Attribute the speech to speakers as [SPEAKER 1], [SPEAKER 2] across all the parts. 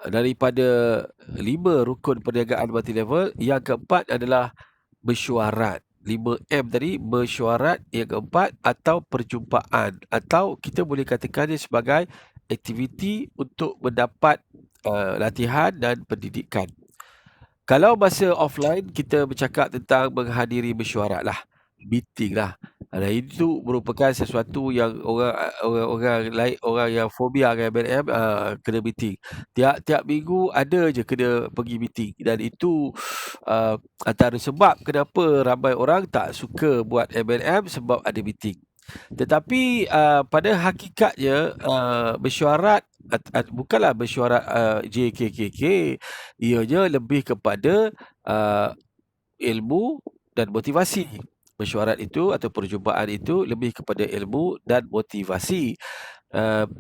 [SPEAKER 1] daripada 5 rukun perniagaan multi-level, yang keempat adalah mesyuarat. 5M tadi, mesyuarat. Yang keempat, atau perjumpaan, atau kita boleh katakannya sebagai aktiviti untuk mendapat latihan dan pendidikan. Kalau masa offline, kita bercakap tentang menghadiri mesyuarat lah, meeting lah. Dan itu merupakan sesuatu yang orang yang fobia dengan MLM kena meeting. Tiap minggu ada je kena pergi meeting, dan itu antara sebab kenapa ramai orang tak suka buat MLM, sebab ada meeting. Tetapi pada hakikatnya mesyuarat bukanlah mesyuarat JKKK, ianya lebih kepada ilmu dan motivasi. Mesyuarat itu atau perjumpaan itu lebih kepada ilmu dan motivasi.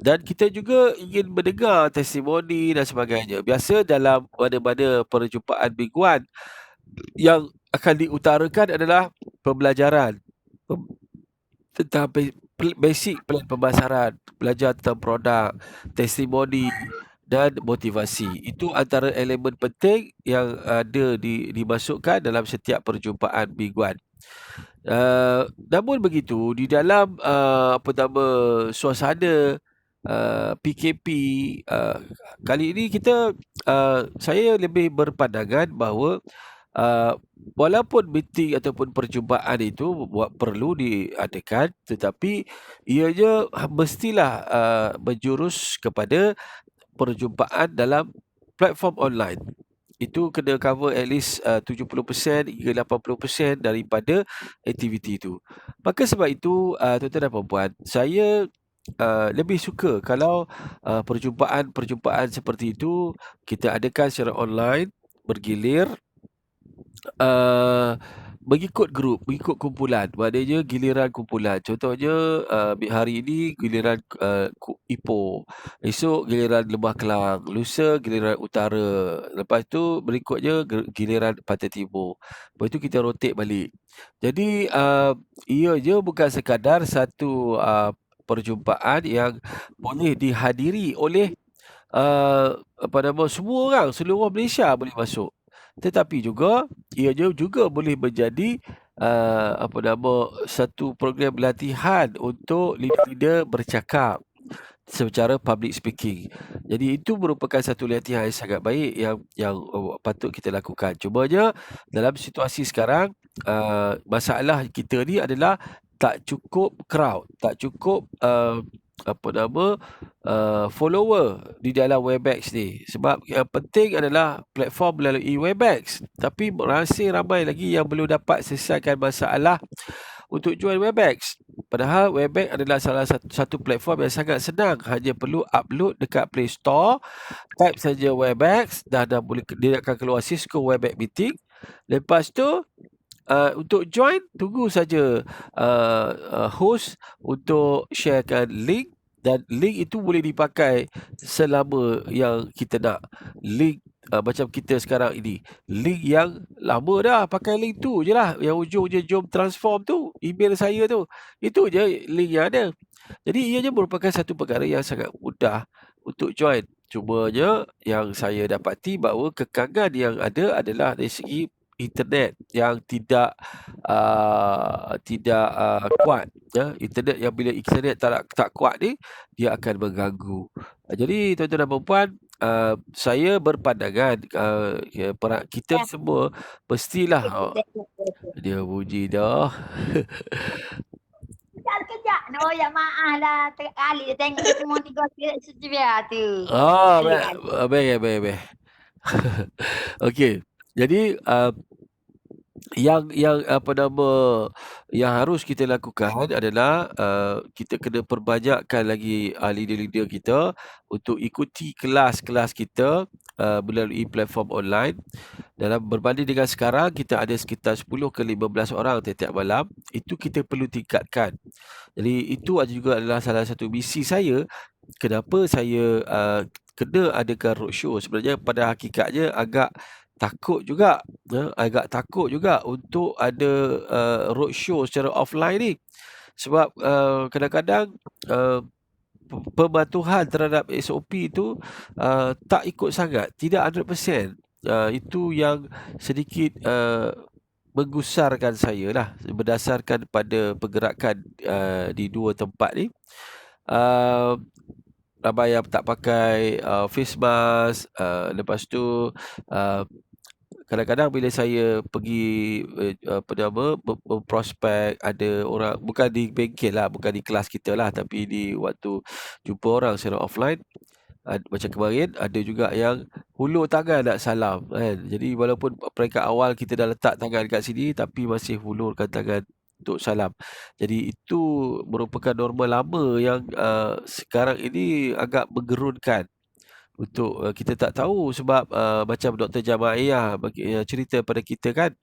[SPEAKER 1] Dan kita juga ingin mendengar testimoni dan sebagainya. Biasa dalam mana-mana perjumpaan mingguan, yang akan diutarakan adalah pembelajaran tentang basic plan pemasaran, belajar tentang produk, testimoni dan motivasi. Itu antara elemen penting yang ada dimasukkan dalam setiap perjumpaan mingguan. Namun begitu, di dalam suasana PKP kali ini, saya lebih berpandangan bahawa walaupun meeting ataupun perjumpaan itu perlu diadakan, tetapi ianya mestilah menjurus kepada perjumpaan dalam platform online. Itu kena cover at least 70% hingga 80% daripada aktiviti itu. Maka sebab itu, tuan-tuan dan puan-puan, saya lebih suka kalau perjumpaan-perjumpaan seperti itu kita adakan secara online, bergilir, mengikut grup, mengikut kumpulan. Maknanya giliran kumpulan. Contohnya hari ini giliran Ipoh, esok giliran Lembah Kelang, lusa giliran Utara, lepas tu berikutnya giliran Pantai Timur. Lepas tu kita rotate balik. Jadi ianya bukan sekadar satu perjumpaan yang boleh dihadiri oleh semua orang, seluruh Malaysia boleh masuk. Tetapi juga ianya juga boleh menjadi satu program latihan untuk leader-leader bercakap secara public speaking. Jadi itu merupakan satu latihan yang sangat baik yang patut kita lakukan. Cumanya dalam situasi sekarang, masalah kita ni adalah tak cukup crowd, tak cukup follower di dalam Webex ni. Sebab yang penting adalah platform melalui Webex. Tapi masih ramai lagi yang belum dapat selesaikan masalah untuk join Webex. Padahal Webex adalah salah satu platform yang sangat senang. Hanya perlu upload dekat Play Store, type saja Webex, dan dia akan keluar Cisco Webex Meeting. Lepas tu untuk join, tunggu saja host untuk sharekan link, dan link itu boleh dipakai selama yang kita nak. Link macam kita sekarang ini, link yang lama dah, pakai link tu je lah, yang ujungnya jom transform tu, email saya tu, itu je link yang ada. Jadi ianya merupakan satu perkara yang sangat mudah untuk join. Cumanya yang saya dapati bahawa kekangan yang ada adalah dari segi internet yang tidak kuat, ya. Internet yang bila internet tak kuat ni, dia akan mengganggu. Jadi tuan-tuan dan puan-puan, saya berpandangan kita semua mestilah dia puji dah.
[SPEAKER 2] Kejap. Oh ya maaf lah. Tengah kali dia tengok semua 3 sejarah tu.
[SPEAKER 1] Baik. Okey. Jadi yang yang harus kita lakukan adalah kita kena perbanyakkan lagi leader-leader kita untuk ikuti kelas-kelas kita melalui platform online. Dalam berbanding dengan sekarang, kita ada sekitar 10 ke 15 orang tiap-tiap malam. Itu kita perlu tingkatkan. Jadi itu juga adalah salah satu misi saya. Kenapa saya kena adakan roadshow. Sebenarnya pada hakikatnya agak takut juga untuk ada roadshow secara offline ni. Sebab kadang-kadang pematuhan terhadap SOP itu tak ikut sangat, tidak 100%. Itu yang sedikit menggusarkan saya lah, berdasarkan pada pergerakan di dua tempat ni. Ramai yang tak pakai face mask. Lepas tu kadang-kadang bila saya pergi memprospek, ada orang, bukan di bengkel lah, bukan di kelas kita lah, tapi di waktu jumpa orang secara offline, macam kemarin ada juga yang hulur tangan nak salam kan. Jadi walaupun peringkat awal kita dah letak tangan kat sini, tapi masih hulurkan tangan untuk salam. Jadi itu merupakan norma lama yang sekarang ini agak menggerunkan. Untuk kita tak tahu sebab macam Dr. Jamaiyah cerita pada kita kan,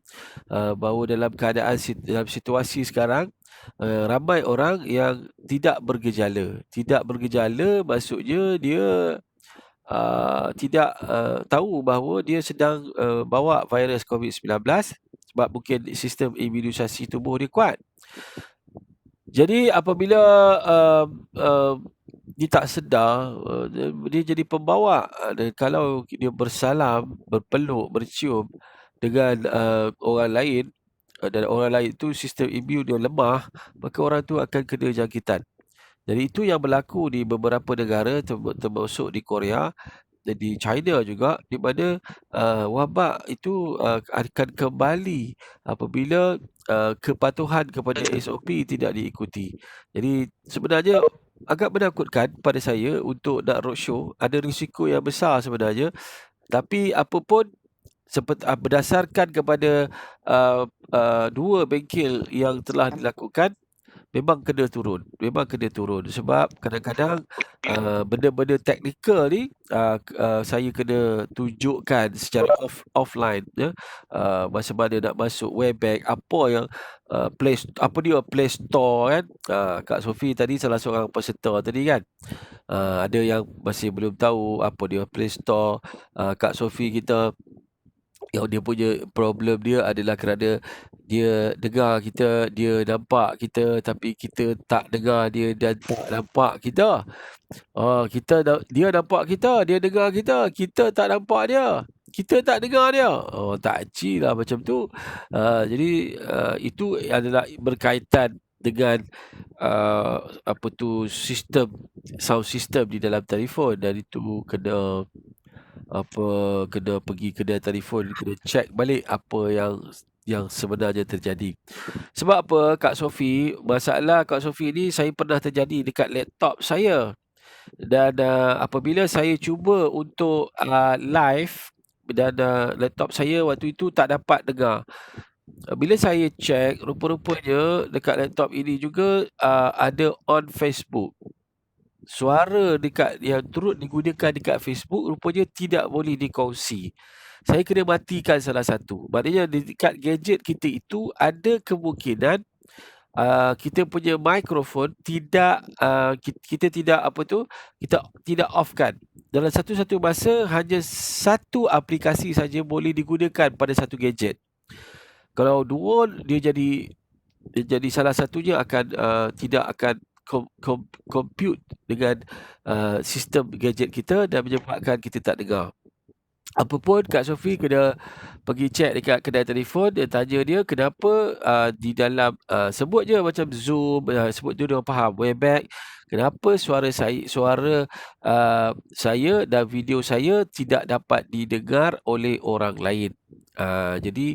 [SPEAKER 1] bahawa dalam keadaan dalam situasi sekarang, ramai orang yang tidak bergejala. Tidak bergejala maksudnya dia tidak tahu bahawa dia sedang bawa virus COVID-19 sebab mungkin sistem imunisasi tubuh dia kuat. Jadi apabila dia tak sedar, dia jadi pembawa. Dan kalau dia bersalam, berpeluk, bercium dengan orang lain, dan orang lain tu sistem imun dia lemah, maka orang tu akan kena jangkitan. Jadi itu yang berlaku di beberapa negara, termasuk di Korea dan di China juga, di mana wabak itu akan kembali apabila kepatuhan kepada SOP tidak diikuti. Jadi sebenarnya agak menakutkan pada saya untuk nak roadshow. Ada risiko yang besar sebenarnya. Tapi apa pun, berdasarkan kepada dua bengkel yang telah dilakukan, memang kena turun. Sebab kadang-kadang benda-benda teknikal ni saya kena tunjukkan secara offline ya. Macam mana nak masuk Webex, apa yang Play Store kan. Kak Sophie tadi salah seorang peserta tadi kan. Ada yang masih belum tahu apa dia Play Store. Kak Sophie kita, yang dia punya problem dia adalah kerana dia dengar kita, dia nampak kita, tapi kita tak dengar dia dan tak nampak kita. Dia nampak kita, dia dengar kita tak nampak dia, kita tak dengar dia. Tak aci lah macam tu. Jadi itu adalah berkaitan dengan sound system di dalam telefon, dan itu kena pergi kedai telefon, kena check balik apa yang sebenarnya terjadi. Sebab apa Kak Sophie, masalah Kak Sophie ni saya pernah terjadi dekat laptop saya. Dan apabila saya cuba untuk live, dan laptop saya waktu itu tak dapat dengar. Bila saya check, rupa-rupanya dekat laptop ini juga ada on Facebook. Suara yang turut digunakan dekat Facebook rupanya tidak boleh dikongsi. Saya kena matikan salah satu. Maknanya dekat gadget kita itu ada kemungkinan kita punya mikrofon kita tidak offkan. Dalam satu-satu masa hanya satu aplikasi saja boleh digunakan pada satu gadget. Kalau dua, dia jadi salah satunya tidak akan compute dengan sistem gadget kita dan menyebabkan kita tak dengar. Apapun Kak Sophie kena pergi check dekat kedai telefon, dia tanya dia kenapa di dalam sebut je macam Zoom, sebut je dia faham, Webex, kenapa suara saya dan video saya tidak dapat didengar oleh orang lain. Jadi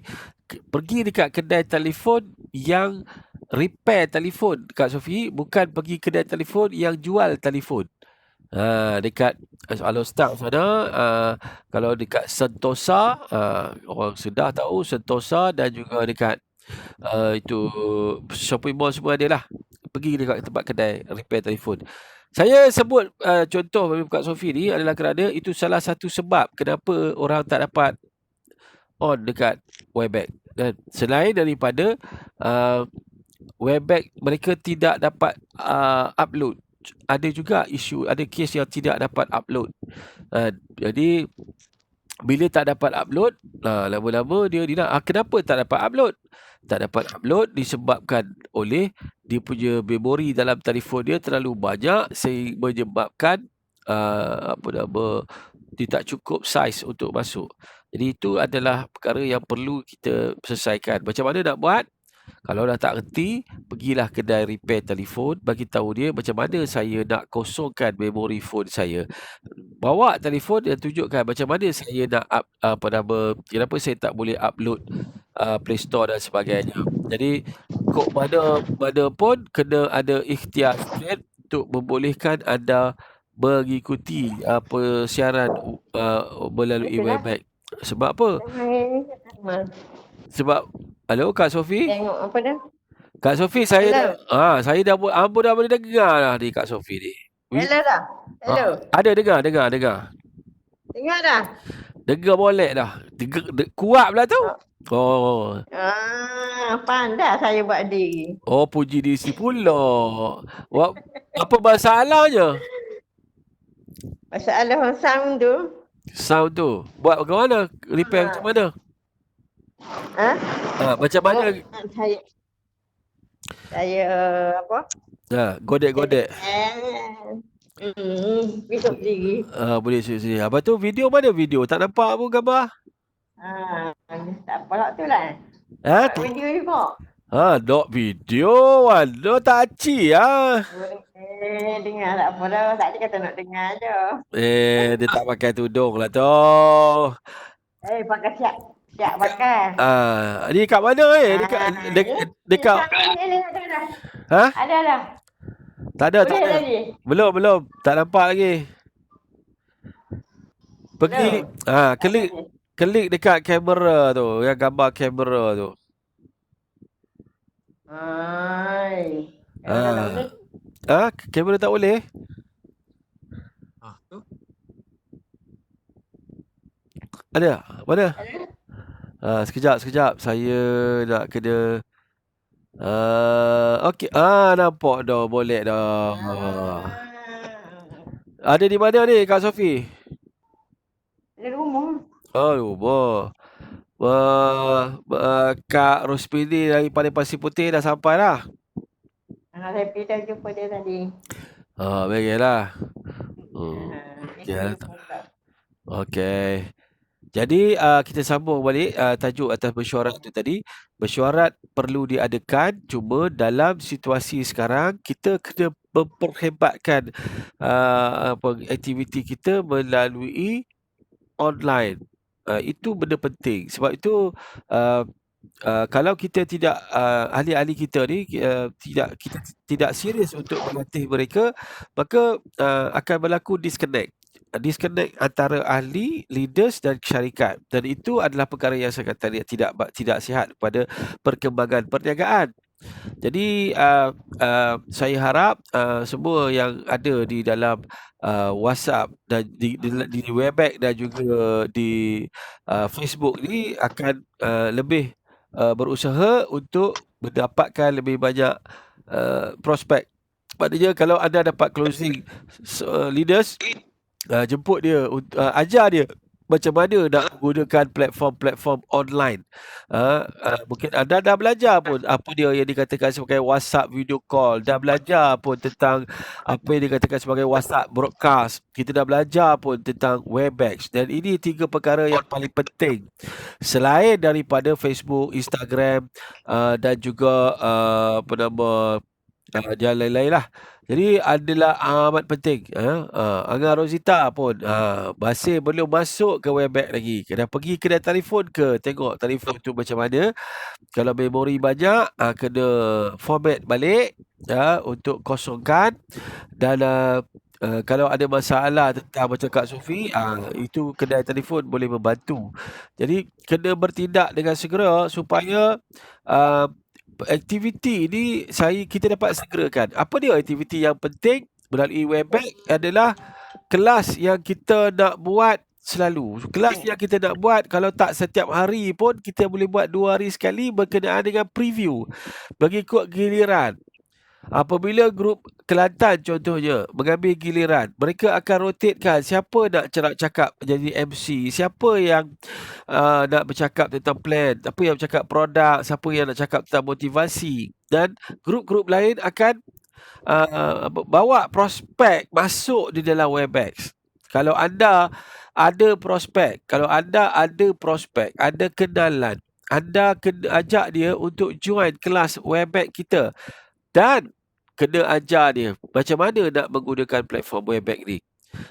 [SPEAKER 1] pergi dekat kedai telefon yang repair telefon Kak Sophie, bukan pergi kedai telefon yang jual telefon. Dekat Alostak sana, kalau dekat Sentosa, orang sudah tahu Sentosa, dan juga dekat itu shopping mall semua ada lah. Pergi dekat tempat kedai repair telefon. Saya sebut contoh Kak Sophie ni adalah kerana itu salah satu sebab kenapa orang tak dapat on dekat Webex. Dan selain daripada Webex mereka tidak dapat upload, ada juga isu, ada kes yang tidak dapat upload. Jadi bila tak dapat upload, lama-lama dia kenapa tak dapat upload? Tak dapat upload disebabkan oleh dia punya memori dalam telefon dia terlalu banyak sehingga menyebabkan dia tak cukup saiz untuk masuk. Jadi itu adalah perkara yang perlu kita selesaikan. Macam mana nak buat? Kalau dah tak reti, pergilah kedai repair telefon, bagi tahu dia macam mana saya nak kosongkan memori phone saya. Bawa telefon dan tunjukkan macam mana saya nak kenapa saya tak boleh upload Play Store dan sebagainya. Jadi kod mana pun kena ada ikhtiar sikit untuk membolehkan anda mengikuti persiaran melalui
[SPEAKER 3] Itulah.
[SPEAKER 1] webback. Sebab apa?
[SPEAKER 3] Tengok
[SPEAKER 1] Sebab Kak Sofi?
[SPEAKER 3] apa dah?
[SPEAKER 1] Kak Sofi, saya dah boleh dengar lah ni Kak Sofi ni.
[SPEAKER 3] Hello dah. Hello.
[SPEAKER 1] Ada dengar.
[SPEAKER 3] Dengar dah.
[SPEAKER 1] Dengar boleh dah. Kuat pula tu. Oh.
[SPEAKER 3] Pandai saya buat diri.
[SPEAKER 1] Oh, puji diri pula. Apa masalahnya?
[SPEAKER 3] Masalah sound tu.
[SPEAKER 1] Sound tu. Buat bagaimana? Repair macam mana? Macam mana?
[SPEAKER 3] Saya apa?
[SPEAKER 1] Godek-godek.
[SPEAKER 3] Besok diri.
[SPEAKER 1] Boleh sini. Apa tu video mana video? Tak nampak pun gambar.
[SPEAKER 3] Tak apa lah tu lah. Video juga.
[SPEAKER 1] Dok video. Waduh, tak aci lah.
[SPEAKER 3] Dengar tak apa dah. Tak ada kata nak dengar je.
[SPEAKER 1] Dia tak pakai tudung lah tu.
[SPEAKER 3] Pakai siap pakai.
[SPEAKER 1] Ni kat mana dekat
[SPEAKER 3] Ada dah.
[SPEAKER 1] Tak ada. Belum. Tak nampak lagi. Pergi klik dekat kamera tu, yang gambar kamera tu. Kamera tak boleh? Tu. Ada? Mana? Sekejap. Saya nak kena okey. Nampak dah, boleh dah. Ada di mana ni Kak Sofi?
[SPEAKER 3] Di rumah.
[SPEAKER 1] Rumah. Kak Rospini daripada Pasir Putih dah sampai dah.
[SPEAKER 3] Saya pergi dah jumpa dia tadi.
[SPEAKER 1] Baiklah. Okey. Jadi kita sambung balik tajuk atas mesyuarat tu tadi. Mesyuarat perlu diadakan, cuma dalam situasi sekarang kita kena memperhebatkan aktiviti kita melalui online. Itu benda penting. Sebab itu kalau kita tidak ahli-ahli kita ni kita tidak serius untuk melatih mereka, maka akan berlaku disconnect antara ahli, leaders dan syarikat, dan itu adalah perkara yang saya kata tidak sihat pada perkembangan perniagaan. Jadi saya harap semua yang ada di dalam WhatsApp dan di Webex dan juga di Facebook ni akan lebih berusaha untuk mendapatkan lebih banyak prospek. Maknanya kalau anda dapat closing leaders, jemput dia, ajar dia macam mana nak menggunakan platform online. Mungkin anda dah belajar pun apa dia yang dikatakan sebagai WhatsApp video call, dah belajar pun tentang apa yang dikatakan sebagai WhatsApp broadcast, kita dah belajar pun tentang Webex, dan ini 3 perkara yang paling penting selain daripada Facebook, Instagram dan juga jalan lain-lain lah. Jadi adalah amat penting. Angah Rosita pun masih belum masuk ke Webex lagi. Kena pergi kedai telefon tengok telefon tu macam mana. Kalau memori banyak, kena format balik untuk kosongkan. Dan kalau ada masalah tentang macam Kak Sofi, itu kedai telefon boleh membantu. Jadi kena bertindak dengan segera supaya aktiviti ni kita dapat segerakan. Apa dia aktiviti yang penting melalui Webex adalah kelas yang kita nak buat selalu. Kelas yang kita nak buat, kalau tak setiap hari pun kita boleh buat 2 hari sekali berkenaan dengan preview, mengikut giliran. Apabila grup Kelantan contohnya mengambil giliran, mereka akan rotatekan siapa nak cakap jadi MC, siapa yang nak bercakap tentang plan, siapa yang bercakap produk, siapa yang nak cakap tentang motivasi, dan grup-grup lain akan bawa prospek masuk di dalam Webex. Kalau anda ada prospek, ada kenalan, anda kena ajak dia untuk join kelas Webex kita dan kena ajar dia macam mana nak menggunakan platform Webex ni.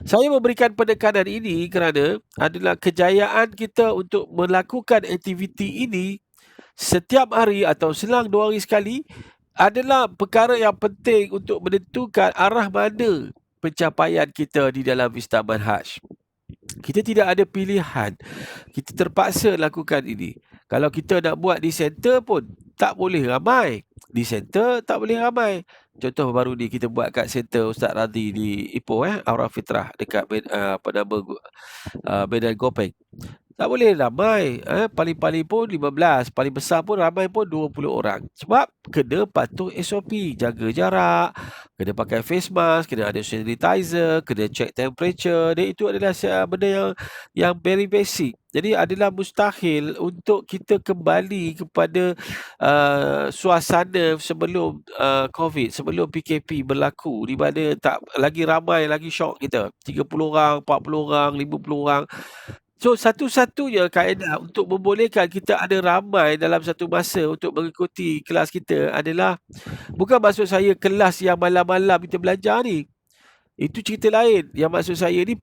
[SPEAKER 1] Saya memberikan penekanan ini kerana adalah kejayaan kita untuk melakukan aktiviti ini setiap hari atau selang 2 hari sekali adalah perkara yang penting untuk menentukan arah mana pencapaian kita di dalam Vista Manhaj. Kita tidak ada pilihan. Kita terpaksa lakukan ini. Kalau kita nak buat di center pun tak boleh ramai. Di center tak boleh ramai. Contoh baru ni kita buat kat center Ustaz Radhi di Ipoh Aura Fitrah dekat Medan Gopeng. Tak boleh ramai. Paling-paling pun 15. Paling besar pun ramai pun 20 orang. Sebab kena patuh SOP. Jaga jarak. Kena pakai face mask. Kena ada sanitizer. Kena check temperature. Dan itu adalah benda yang very basic. Jadi adalah mustahil untuk kita kembali kepada suasana sebelum COVID. Sebelum PKP berlaku. Di mana tak lagi ramai, lagi syok kita. 30 orang, 40 orang, 50 orang. So, satu-satunya kaedah untuk membolehkan kita ada ramai dalam satu masa untuk mengikuti kelas kita adalah, bukan maksud saya kelas yang malam-malam kita belajar ni. Itu cerita lain. Yang maksud saya ni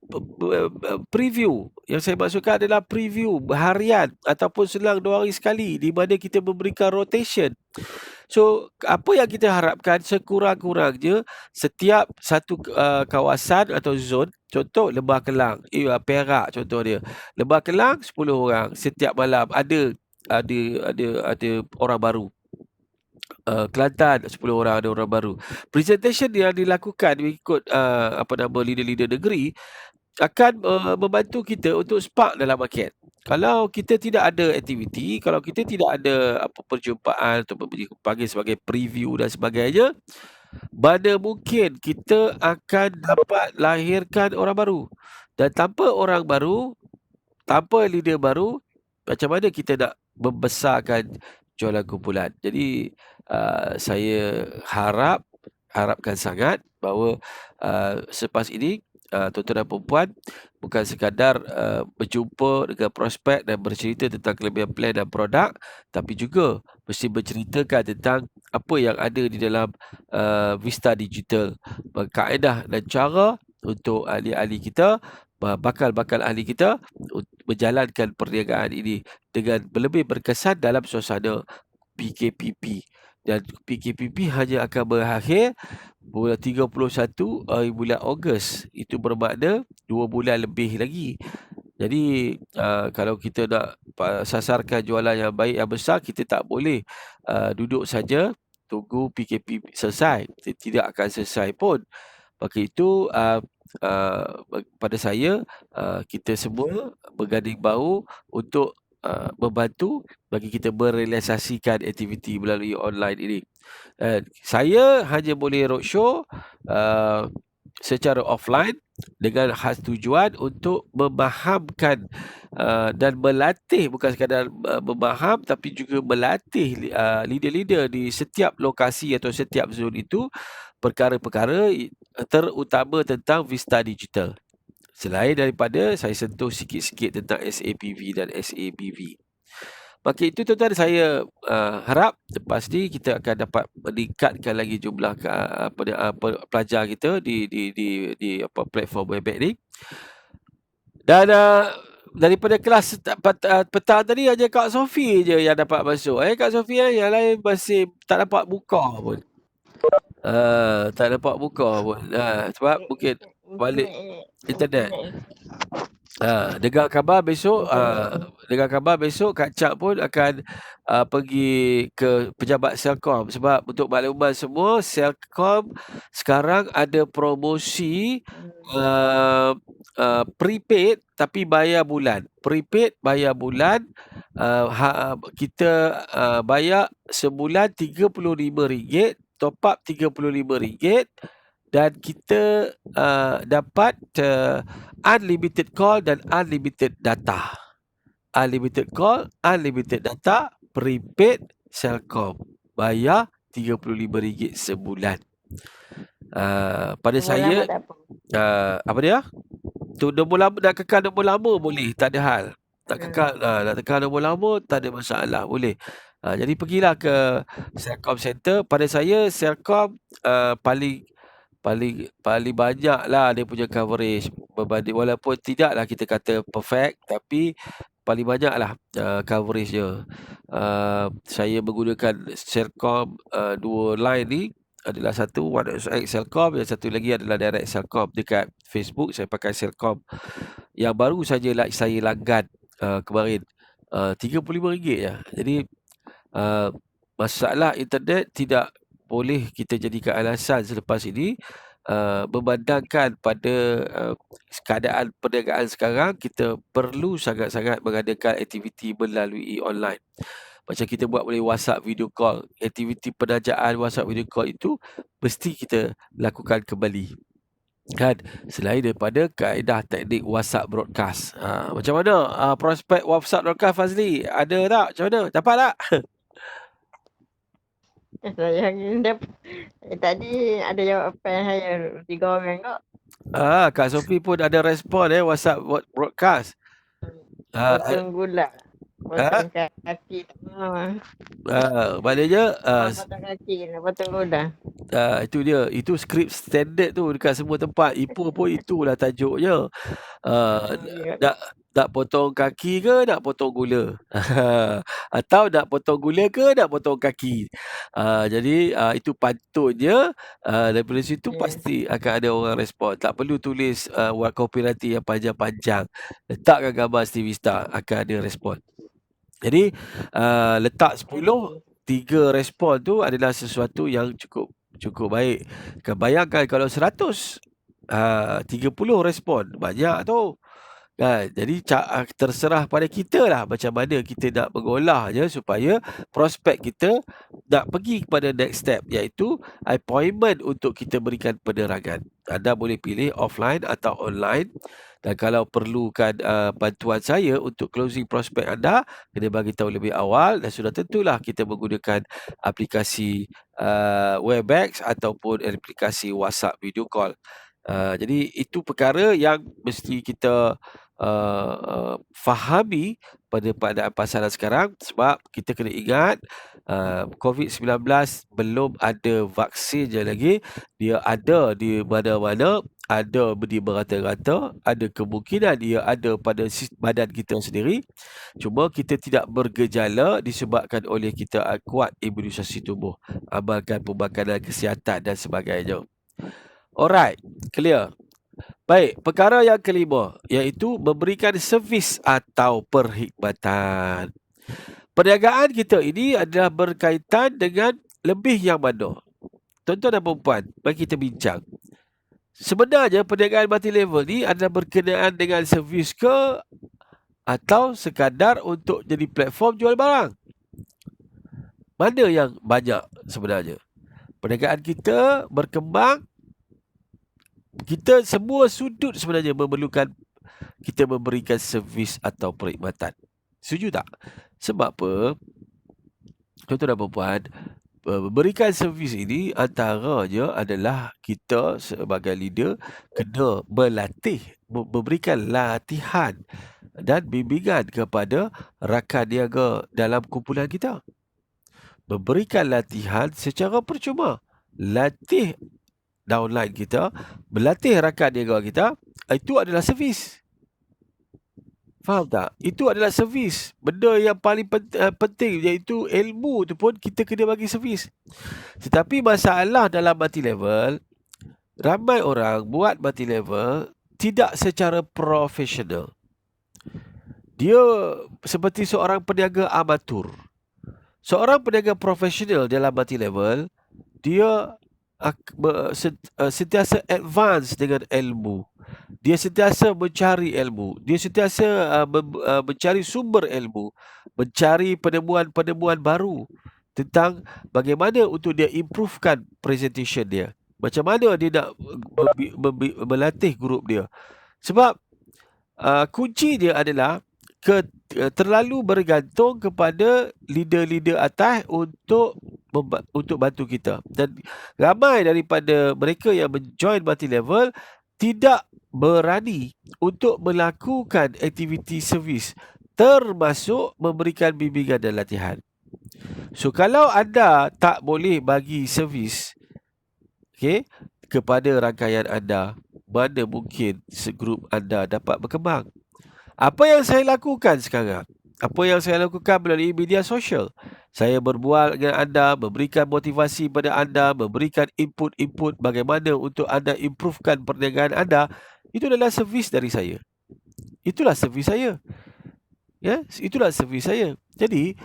[SPEAKER 1] preview. Yang saya maksudkan adalah preview harian ataupun selang 2 hari sekali di mana kita memberikan rotation. So, apa yang kita harapkan sekurang-kurangnya setiap satu kawasan atau zon, contoh Lembah Kelang, Perak contoh dia. Lembah Kelang 10 orang setiap malam ada orang baru. Kelantan 10 orang ada orang baru. Presentation yang dilakukan mengikut leader-leader negeri akan membantu kita untuk spark dalam market. Kalau kita tidak ada aktiviti, kalau kita tidak ada perjumpaan atau panggil sebagai preview dan sebagainya, mana mungkin kita akan dapat lahirkan orang baru. Dan tanpa orang baru, tanpa leader baru, macam mana kita nak membesarkan jualan kumpulan. Jadi saya harapkan sangat bahawa selepas ini tuan-tuan dan perempuan bukan sekadar berjumpa dengan prospek dan bercerita tentang kelebihan plan dan produk, tapi juga mesti berceritakan tentang apa yang ada di dalam Vista Digital, kaedah dan cara untuk ahli-ahli kita, bakal-bakal ahli kita menjalankan perniagaan ini dengan lebih berkesan dalam suasana PKPP. Dan PKPP hanya akan berakhir bulan 31 bulan Ogos. Itu bermakna 2 bulan lebih lagi. Jadi kalau kita nak sasarkan jualan yang baik, yang besar, kita tak boleh duduk saja tunggu PKP selesai. Tidak akan selesai pun. Maka itu pada saya kita semua berganding bahu untuk membantu bagi kita merealisasikan aktiviti melalui online ini. Saya hanya boleh roadshow secara offline dengan khas tujuan untuk memahamkan dan melatih, bukan sekadar memaham tapi juga melatih leader-leader di setiap lokasi atau setiap zon itu perkara-perkara terutama tentang Vista Digital. Selain daripada saya sentuh sikit-sikit tentang SAPV dan SABV. Maka itu tuan-tuan, saya harap lepas ni kita akan dapat meningkatkan lagi jumlah pelajar kita di platform Webex ni. Dan daripada kelas petang tadi hanya Kak Sophie je yang dapat masuk. Kak Sophie yang lain masih tak dapat buka pun. Sebab mungkin balik internet. Dengar khabar besok Kak Cak pun akan pergi ke pejabat Celcom. Sebab untuk makluman semua, Celcom sekarang ada promosi prepaid tapi bayar bulan. Prepaid bayar bulan, kita bayar sebulan RM35 top up RM35 dan kita dapat unlimited call dan unlimited data. Unlimited call, unlimited data, prepaid Celcom. Bayar RM35 sebulan. Pada saya, apa dia? Tu nombor lama, nak kekal nombor lama boleh, tak ada hal. Nak kekal nombor lama, tak ada masalah, boleh. Jadi pergilah ke Celcom Center. Pada saya, Celcom paling banyak lah dia punya coverage berbanding, walaupun tidaklah kita kata perfect, tapi paling banyak lah coverage dia. Saya menggunakan Celcom dua line ni. Adalah satu OneXX Celcom, yang satu lagi adalah Direct Celcom. Dekat Facebook saya pakai Celcom. Yang baru saja saya langgan kemarin, RM35 je. Jadi masalah internet tidak boleh kita jadikan alasan selepas ini. Memandangkan pada keadaan perniagaan sekarang, kita perlu sangat-sangat mengadakan aktiviti melalui online. Macam kita buat boleh WhatsApp video call, aktiviti penajaan WhatsApp video call itu mesti kita lakukan kembali, kan, selain daripada kaedah teknik WhatsApp broadcast. Macam mana prospek WhatsApp broadcast, Fazli? Ada tak? Macam mana? Dapat tak?
[SPEAKER 3] Saya tadi ada jawapan saya 3 orang kok.
[SPEAKER 1] Kak Sophie pun ada respon WhatsApp broadcast.
[SPEAKER 3] Potong gula. Potong kaki tak mau.
[SPEAKER 1] Maknanya
[SPEAKER 3] Potong kaki, potong gula.
[SPEAKER 1] itu dia. Itu skrip standard tu dekat semua tempat. Ipoh pun itulah tajuknya. Nak potong kaki ke nak potong gula? Atau nak potong gula ke nak potong kaki? Jadi itu patutnya daripada situ pasti akan ada orang respon. Tak perlu tulis copywriting yang panjang-panjang. Letakkan gambar Stevie Star, akan ada respon. Jadi letak 10, 3 respon tu adalah sesuatu yang cukup baik. Bayangkan kalau 100, 30 respon, banyak tu. Jadi terserah pada kita lah macam mana kita nak mengolahnya supaya prospek kita nak pergi kepada next step, iaitu appointment untuk kita berikan penerangan. Anda boleh pilih offline atau online. Dan kalau perlukan bantuan saya untuk closing prospek anda, kena bagi tahu lebih awal, dan sudah tentulah kita menggunakan aplikasi Webex ataupun aplikasi WhatsApp video call. Jadi itu perkara yang mesti kita fahami pada keadaan pasaran sekarang, sebab kita kena ingat COVID-19 belum ada vaksinnya lagi. Dia ada di mana-mana, ada di merata-rata, ada kemungkinan dia ada pada badan kita sendiri. Cuma kita tidak bergejala disebabkan oleh kita kuat imunisasi tubuh, amalkan pembakaran kesihatan dan sebagainya. Alright, clear. Baik, perkara yang kelima, iaitu memberikan servis atau perkhidmatan. Perniagaan kita ini adalah berkaitan dengan lebih yang mana? Tuan-tuan dan puan-puan, mari kita bincang. Sebenarnya perniagaan multi-level ni adalah berkenaan dengan servis ke atau sekadar untuk jadi platform jual barang? Mana yang banyak sebenarnya? Perniagaan kita berkembang, kita semua sudut sebenarnya memerlukan kita memberikan servis atau perkhidmatan. Setuju tak? Sebab apa? Tuan-tuan dan puan-puan, memberikan servis ini antaranya adalah kita sebagai leader kena melatih, memberikan latihan dan bimbingan kepada rakan niaga dalam kumpulan kita. Memberikan latihan secara percuma. Latih downline kita, melatih rakan niaga kita, itu adalah servis. Faham tak? Itu adalah servis. Benda yang paling penting, iaitu ilmu tu pun kita kena bagi servis. Tetapi masalah dalam multi-level, ramai orang buat multi-level tidak secara profesional. Dia seperti seorang peniaga amatur. Seorang peniaga profesional dalam multi-level, dia sentiasa advance dengan ilmu. Dia sentiasa mencari ilmu. Dia sentiasa mencari sumber ilmu, mencari penemuan-penemuan baru tentang bagaimana untuk dia improvekan presentation dia. Macam mana dia nak melatih grup dia. Sebab kunci dia adalah terlalu bergantung kepada leader-leader atas untuk bantu kita. Dan ramai daripada mereka yang menjoin multi-level tidak berani untuk melakukan aktiviti servis, termasuk memberikan bimbingan dan latihan. So kalau anda tak boleh bagi servis kepada rangkaian anda, mana mungkin segrup anda dapat berkembang? Apa yang saya lakukan sekarang? Apa yang saya lakukan melalui media sosial? Saya berbual dengan anda, memberikan motivasi pada anda, memberikan input-input bagaimana untuk anda improvekan perniagaan anda. Itu adalah servis dari saya. Itulah servis saya. Ya, itulah servis saya. Jadi,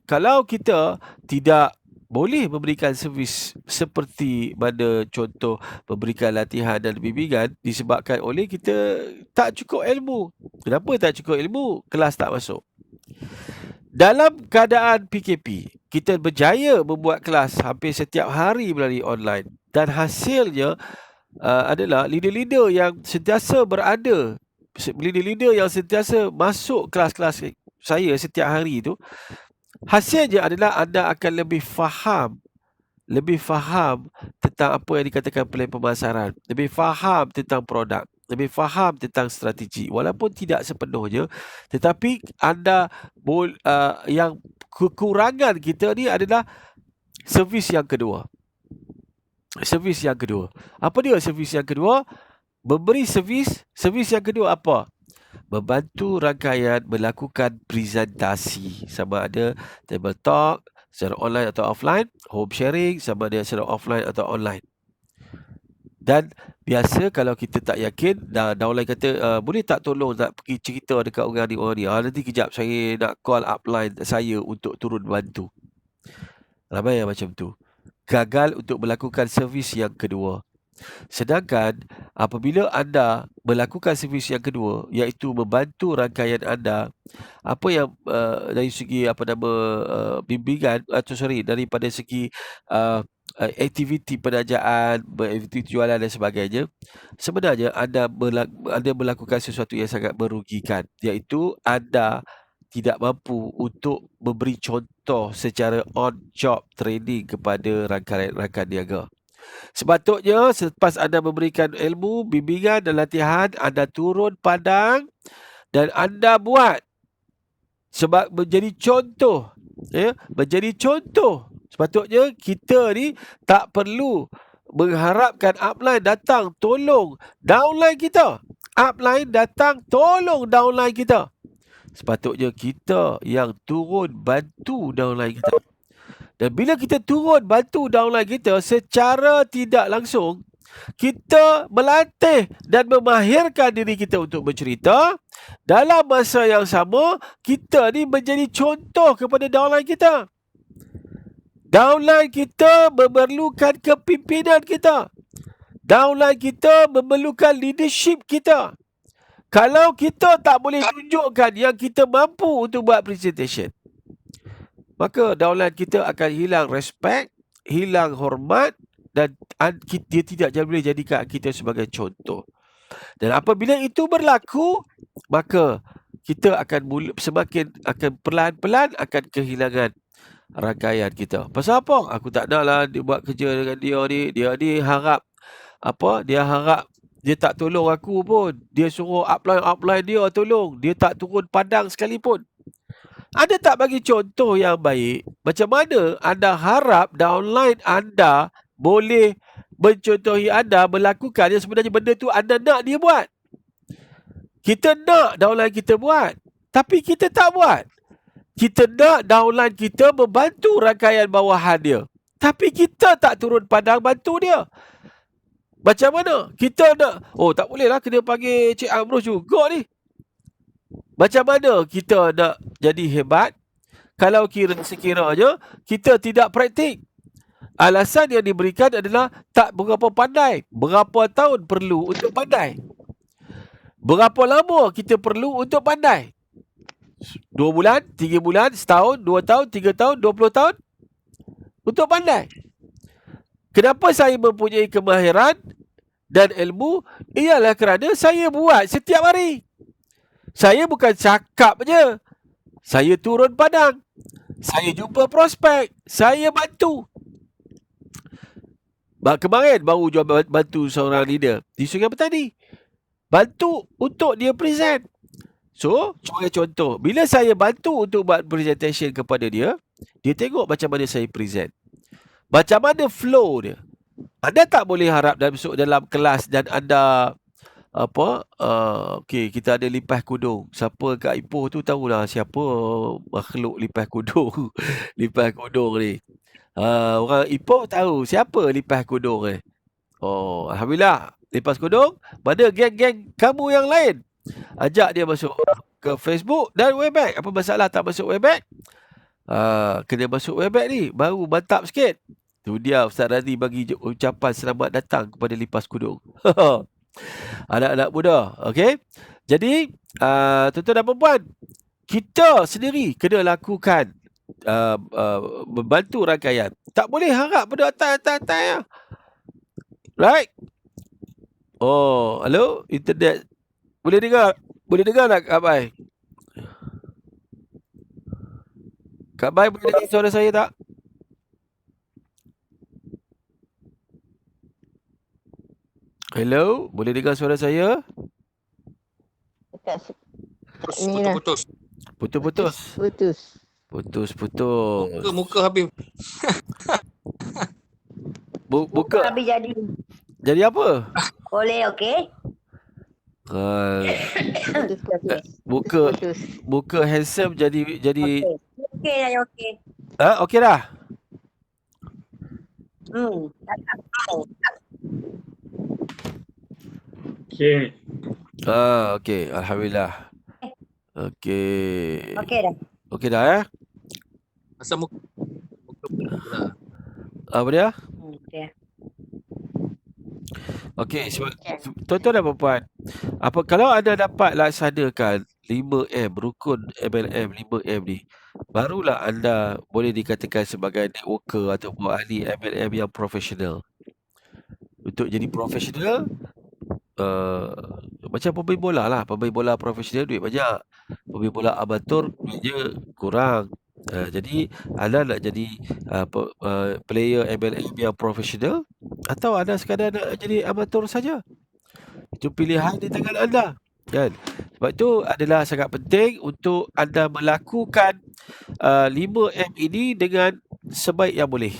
[SPEAKER 1] kalau kita tidak boleh memberikan servis seperti mana contoh memberikan latihan dan bimbingan disebabkan oleh kita tak cukup ilmu. Kenapa tak cukup ilmu? Kelas tak masuk. Dalam keadaan PKP, kita berjaya membuat kelas hampir setiap hari melalui online. Dan hasilnya adalah leader-leader yang sentiasa berada, leader-leader yang sentiasa masuk kelas-kelas saya setiap hari itu, hasilnya adalah anda akan lebih faham tentang apa yang dikatakan plan pemasaran, lebih faham tentang produk, lebih faham tentang strategi. Walaupun tidak sepenuhnya, tetapi anda yang kekurangan kita ni adalah servis yang kedua. Servis yang kedua. Apa dia servis yang kedua? Memberi servis. Servis yang kedua apa? Membantu rangkaian melakukan presentasi, sama ada table talk secara online atau offline, home sharing sama ada secara offline atau online. Dan biasa kalau kita tak yakin, downline kata boleh tak tolong nak pergi cerita dekat orang ni, nanti kejap saya nak call upline saya untuk turun bantu. Ramai yang macam tu, gagal untuk melakukan servis yang kedua. Sedangkan apabila anda melakukan servis yang kedua, iaitu membantu rangkaian anda, apa yang dari segi bimbingan daripada segi aktiviti penajaan, aktiviti jualan dan sebagainya, sebenarnya anda melakukan sesuatu yang sangat merugikan, iaitu anda tidak mampu untuk memberi contoh secara on-job training kepada rakan niaga. Sepatutnya selepas anda memberikan ilmu, bimbingan dan latihan, anda turun padang dan anda buat sebab menjadi contoh. Menjadi contoh. Sepatutnya kita ni tak perlu mengharapkan upline datang tolong downline kita. Upline datang tolong downline kita. Sepatutnya kita yang turun bantu downline kita. Dan bila kita turun bantu downline kita, secara tidak langsung, kita melatih dan memahirkan diri kita untuk bercerita. Dalam masa yang sama, kita ni menjadi contoh kepada downline kita. Downline kita memerlukan kepimpinan kita. Downline kita memerlukan leadership kita. Kalau kita tak boleh tunjukkan yang kita mampu untuk buat presentation, maka downline kita akan hilang respect, hilang hormat dan dia tidak boleh jadikan kita sebagai contoh. Dan apabila itu berlaku, maka kita akan semakin akan perlahan-lahan akan kehilangan rangkaian kita. Pasal apa? Aku tak naklah dia buat kerja dengan dia ni. Dia ni harap dia tak tolong aku pun. Dia suruh upline dia tolong. Dia tak turun padang sekalipun. Anda tak bagi contoh yang baik. Macam mana anda harap downline anda boleh mencontohi anda melakukan yang sebenarnya benda tu anda nak dia buat? Kita nak downline kita buat, tapi kita tak buat. Kita nak downline kita membantu rangkaian bawahan dia, tapi kita tak turun padang bantu dia. Macam mana? Kita nak, tak boleh lah kena panggil Cik Amrus juga ni. Macam mana kita nak jadi hebat kalau sekiranya kita tidak praktik? Alasan yang diberikan adalah tak berapa pandai. Berapa tahun perlu untuk pandai? Berapa lama kita perlu untuk pandai? 2 bulan, 3 bulan, setahun, 2 tahun, 3 tahun, 20 tahun untuk pandai. Kenapa saya mempunyai kemahiran dan ilmu? Ialah kerana saya buat setiap hari. Saya bukan cakap je. Saya turun padang. Saya jumpa prospek. Saya bantu. Kemarin baru bantu seorang leader di Sungai Petani. Bantu untuk dia present. So, sebagai contoh, bila saya bantu untuk buat presentation kepada dia, dia tengok macam mana saya present. Macam mana flow dia. Anda tak boleh harap masuk dalam kelas dan anda okey, kita ada lipas kudung. Siapa kat Ipoh tu tahulah siapa makhluk lipas kudung. Lipas kudung ni. Orang Ipoh tahu siapa lipas kudung ni. Oh, alhamdulillah. Lipas kudung, mana geng-geng kamu yang lain? Ajak dia masuk ke Facebook dan Webex. Apa masalah tak masuk Webex? Kena masuk Webex ni baru mantap sikit. Tu dia Ustaz Radhi bagi ucapan selamat datang kepada lipas kudung. Anak-anak muda, okey. Jadi, tuan-tuan dan puan-puan, kita sendiri kena lakukan membantu rangkaian. Tak boleh harap pada atas-atas. Right? Oh, hello, internet. Boleh dengar? Boleh dengar tak Kak Bai? Kak Bai boleh dengar suara saya tak? Hello, boleh dengar suara saya?
[SPEAKER 3] Dekat ni lah.
[SPEAKER 4] Putus-putus.
[SPEAKER 1] Putus-putus.
[SPEAKER 3] Putus.
[SPEAKER 1] Putus-putus.
[SPEAKER 4] Muka Habib.
[SPEAKER 1] Buka.
[SPEAKER 2] Habis jadi.
[SPEAKER 1] Jadi apa?
[SPEAKER 2] Boleh, okey?
[SPEAKER 3] Putus.
[SPEAKER 1] Buka
[SPEAKER 3] Putus.
[SPEAKER 1] buka handsome jadi
[SPEAKER 2] Okey. Okey dah, okey.
[SPEAKER 1] okey dah.
[SPEAKER 2] Tak tahu.
[SPEAKER 4] Okay.
[SPEAKER 1] Okey, alhamdulillah. Okey.
[SPEAKER 2] Okey dah.
[SPEAKER 1] Okey dah
[SPEAKER 4] Asal muka pula.
[SPEAKER 1] Apa dia?
[SPEAKER 2] Okey.
[SPEAKER 1] Okey, tuan-tuan dan puan-puan, kalau anda dapat laksanakan 5M, rukun MLM 5M ni, barulah anda boleh dikatakan sebagai networker ataupun ahli MLM yang profesional. Untuk jadi profesional, macam pemain bola lah. Pemain bola profesional duit banyak. Pemain bola amatur duitnya kurang. Jadi anda nak jadi player MLM yang profesional atau anda sekadar nak jadi amatur saja. Itu pilihan di tangan anda, kan? Sebab itu adalah sangat penting untuk anda melakukan 5M ini dengan sebaik yang boleh,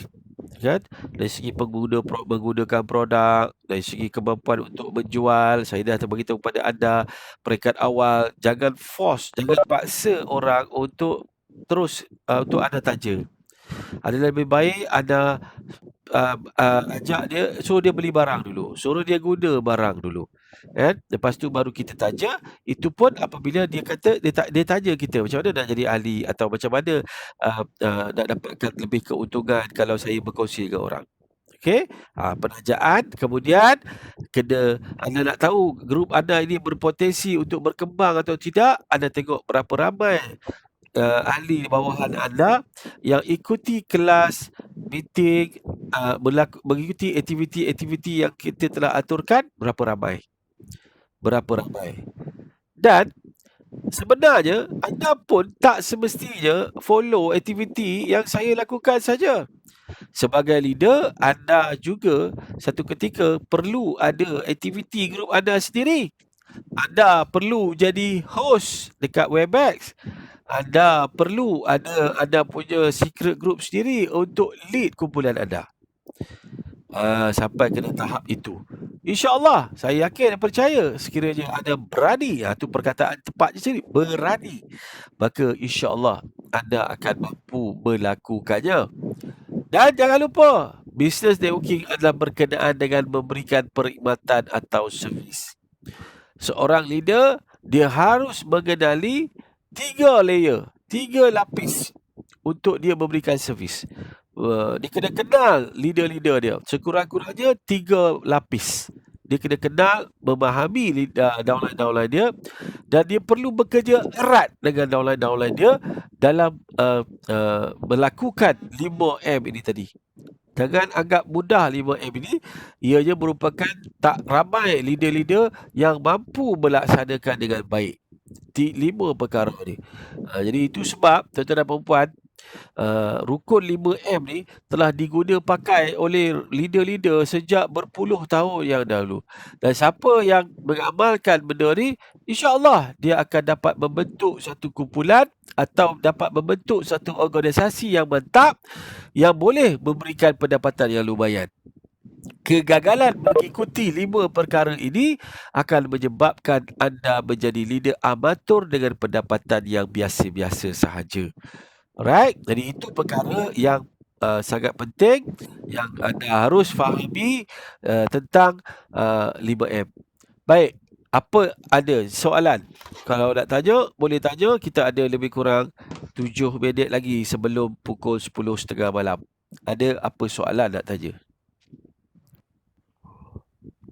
[SPEAKER 1] kan? Dari segi menggunakan produk, dari segi kemampuan untuk menjual. Saya dah beritahu kepada anda peringkat awal, jangan paksa orang untuk terus untuk anda taja. Adalah lebih baik anda ajak dia, suruh dia beli barang dulu, suruh dia guna barang dulu, kan? Lepas tu baru kita taja. Itu pun apabila dia kata dia tanya kita macam mana nak jadi ahli atau macam mana nak dapatkan lebih keuntungan kalau saya berkongsi dengan orang. Okey, penajaan. Kemudian anda nak tahu grup anda ini berpotensi untuk berkembang atau tidak, anda tengok berapa ramai ahli bawahan anda yang ikuti kelas, meeting, mengikuti aktiviti-aktiviti yang kita telah aturkan, berapa ramai. Dan sebenarnya anda pun tak semestinya follow aktiviti yang saya lakukan saja. Sebagai leader, anda juga satu ketika perlu ada aktiviti grup anda sendiri. Anda perlu jadi host dekat Webex. Anda perlu ada punya secret group sendiri untuk lead kumpulan anda. Sampai ke tahap itu, InsyaAllah, saya yakin dan percaya sekiranya anda berani, itu perkataan tepatnya sendiri, berani, maka insyaAllah anda akan mampu melakukannya. Dan jangan lupa, business networking adalah berkenaan dengan memberikan perkhidmatan atau servis. Seorang leader, dia harus mengenali 3 layer, 3 lapis untuk dia memberikan servis. Dia kena kenal leader-leader dia. Sekurang-kurangnya 3 lapis. Dia kena kenal, memahami downline-downline dia. dan dia perlu bekerja erat dengan downline dia dalam melakukan 5M ini tadi. Jangan anggap mudah 5M ini. Ianya merupakan tak ramai leader-leader yang mampu melaksanakan dengan baik 5 perkara ni. Jadi itu sebab tuan-tuan dan puan-puan, rukun 5M ni telah diguna pakai oleh leader-leader sejak berpuluh tahun yang dahulu. Dan siapa yang mengamalkan benda ni, insya-Allah dia akan dapat membentuk satu kumpulan atau dapat membentuk satu organisasi yang mantap yang boleh memberikan pendapatan yang lumayan. Kegagalan mengikuti 5 perkara ini akan menyebabkan anda menjadi leader amatur dengan pendapatan yang biasa-biasa sahaja. Alright, jadi itu perkara yang sangat penting yang anda harus fahami tentang 5M. Baik, apa ada soalan? Kalau nak tanya, boleh tanya. Kita ada lebih kurang 7 minit lagi sebelum pukul 10.30 malam. Ada apa soalan nak tanya?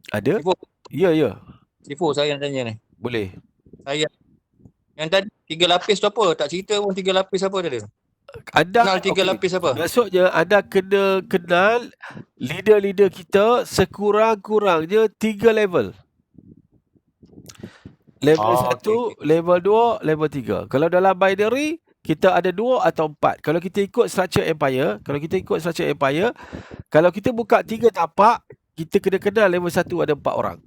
[SPEAKER 1] Ada?
[SPEAKER 4] Sifo,
[SPEAKER 1] Ya.
[SPEAKER 4] Sifo saya nak tanya ni.
[SPEAKER 1] Boleh.
[SPEAKER 4] Saya yang tadi 3 lapis tu apa? Tak cerita pun 3 lapis apa tadi?
[SPEAKER 1] Anda
[SPEAKER 4] Kenal 3 lapis apa?
[SPEAKER 1] maksudnya anda kena kenal leader-leader kita sekurang-kurangnya 3 level. Level 1,
[SPEAKER 4] okey.
[SPEAKER 1] level 2, level 3. Kalau dalam binary kita ada 2 atau 4. Kalau kita ikut structure empire, kalau kita buka 3 tapak, kita kena kenal level 1 ada 4 orang.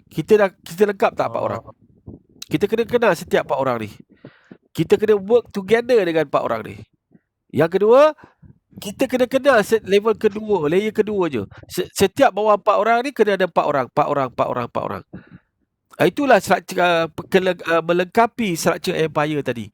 [SPEAKER 1] Kita lengkap tak 4 orang? Kita kena kenal setiap 4 orang ni. Kita kena work together dengan 4 orang ni. Yang kedua, kita kena kenal level kedua, layer kedua je. Setiap bawah 4 orang ni kena ada 4 orang. Itulah structure, melengkapi structure empire tadi.